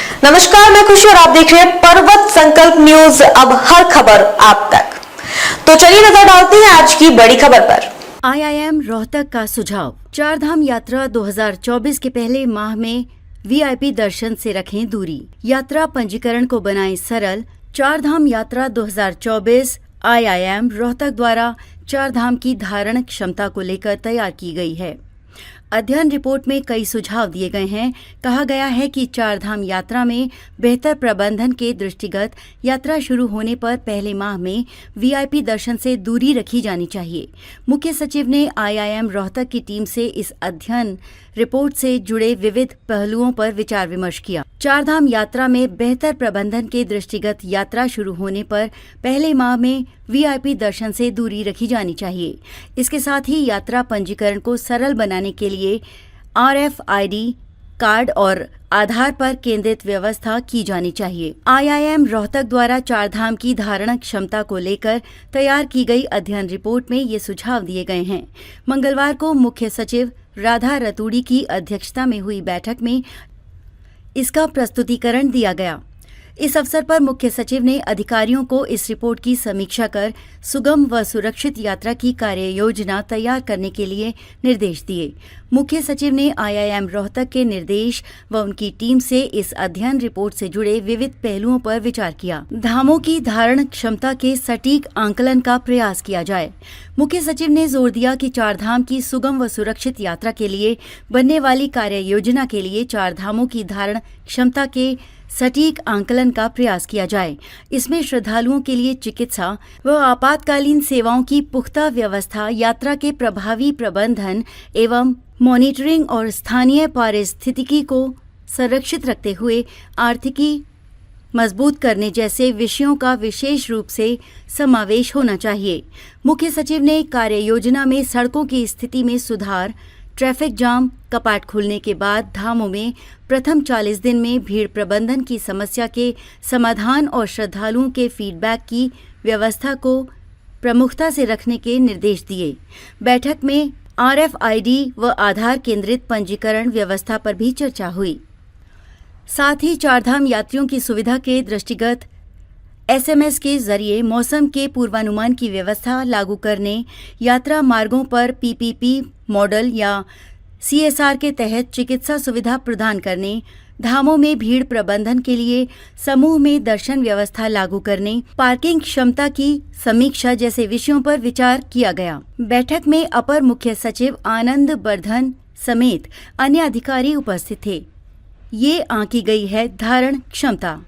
नमस्कार, मैं खुशी और आप देख रहे हैं पर्वत संकल्प न्यूज। अब हर खबर आप तक। तो चलिए नजर डालते हैं आज की बड़ी खबर पर। IIM रोहतक का सुझाव। चारधाम यात्रा 2024 के पहले माह में VIP दर्शन से रखें दूरी। यात्रा पंजीकरण को बनाएं सरल। चारधाम यात्रा 2024 IIM रोहतक द्वारा चारधाम की धारण क्षमता को लेकर तैयार की गई है। अध्ययन रिपोर्ट में कई सुझाव दिए गए हैं। कहा गया है कि चारधाम यात्रा में बेहतर प्रबंधन के दृष्टिगत यात्रा शुरू होने पर पहले माह में VIP दर्शन से दूरी रखी जानी चाहिए। मुख्य सचिव ने IIM रोहतक की टीम से इस अध्ययन रिपोर्ट से जुड़े विविध पहलुओं पर विचार विमर्श किया। चारधाम यात्रा में बेहतर प्रबंधन के दृष्टिगत यात्रा शुरू होने पर पहले माह में VIP दर्शन से दूरी रखी जानी चाहिए। इसके साथ ही यात्रा पंजीकरण को सरल बनाने के लिए RFID कार्ड और आधार पर केंद्रित व्यवस्था की जानी चाहिए। IIM रोहतक द्वारा चारधाम की धारण क्षमता को लेकर तैयार की गई अध्ययन रिपोर्ट में ये सुझाव दिए गए हैं। मंगलवार को मुख्य सचिव राधा रतूड़ी की अध्यक्षता में हुई बैठक में इसका प्रस्तुतिकरण दिया गया। इस अवसर पर मुख्य सचिव ने अधिकारियों को इस रिपोर्ट की समीक्षा कर सुगम व सुरक्षित यात्रा की कार्य योजना तैयार करने के लिए निर्देश दिए। मुख्य सचिव ने IIM रोहतक के निर्देश व उनकी टीम से इस अध्ययन रिपोर्ट से जुड़े विविध पहलुओं पर विचार किया। धामों की धारण क्षमता के सटीक आंकलन का प्रयास किया जाए। मुख्य सचिव ने जोर दिया कि चारधाम की सुगम व सुरक्षित यात्रा के लिए बनने वाली कार्य योजना के लिए चारधामों की धारण क्षमता के सटीक आंकलन का प्रयास किया जाए। इसमें श्रद्धालुओं के लिए चिकित्सा व आपातकालीन सेवाओं की पुख्ता व्यवस्था, यात्रा के प्रभावी प्रबंधन एवं मॉनिटरिंग और स्थानीय पारिस्थितिकी को संरक्षित रखते हुए आर्थिकी मजबूत करने जैसे विषयों का विशेष रूप से समावेश होना चाहिए। मुख्य सचिव ने कार्य योजना में सड़कों की स्थिति में सुधार, ट्रैफिक जाम, कपाट खुलने के बाद धामों में प्रथम 40 दिन में भीड़ प्रबंधन की समस्या के समाधान और श्रद्धालुओं के फीडबैक की व्यवस्था को प्रमुखता से रखने के निर्देश दिए। बैठक में RFID व आधार केंद्रित पंजीकरण व्यवस्था पर भी चर्चा हुई। साथ ही चारधाम यात्रियों की सुविधा के दृष्टिगत SMS के जरिए मौसम के पूर्वानुमान की व्यवस्था लागू करने, यात्रा मार्गों पर PPP मॉडल या CSR के तहत चिकित्सा सुविधा प्रदान करने, धामों में भीड़ प्रबंधन के लिए समूह में दर्शन व्यवस्था लागू करने, पार्किंग क्षमता की समीक्षा जैसे विषयों पर विचार किया गया। बैठक में अपर मुख्य सचिव आनंद वर्धन समेत अन्य अधिकारी उपस्थित थे। ये आंकी गई है धारण क्षमता।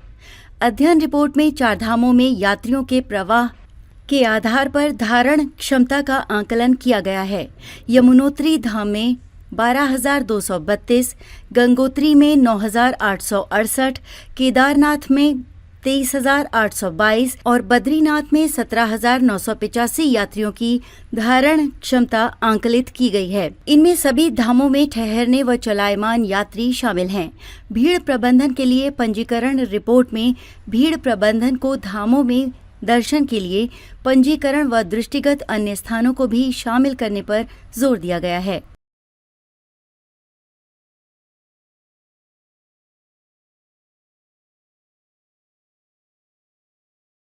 अध्ययन रिपोर्ट में चारधामों में यात्रियों के प्रवाह के आधार पर धारण क्षमता का आंकलन किया गया है। यमुनोत्री धाम में 12,232, गंगोत्री में 9,868, केदारनाथ में 23,822 और बद्रीनाथ में 17,985 यात्रियों की धारण क्षमता आंकलित की गई है। इनमें सभी धामों में ठहरने व चलायमान यात्री शामिल हैं। भीड़ प्रबंधन के लिए पंजीकरण रिपोर्ट में भीड़ प्रबंधन को धामों में दर्शन के लिए पंजीकरण व दृष्टिगत अन्य स्थानों को भी शामिल करने पर जोर दिया गया है।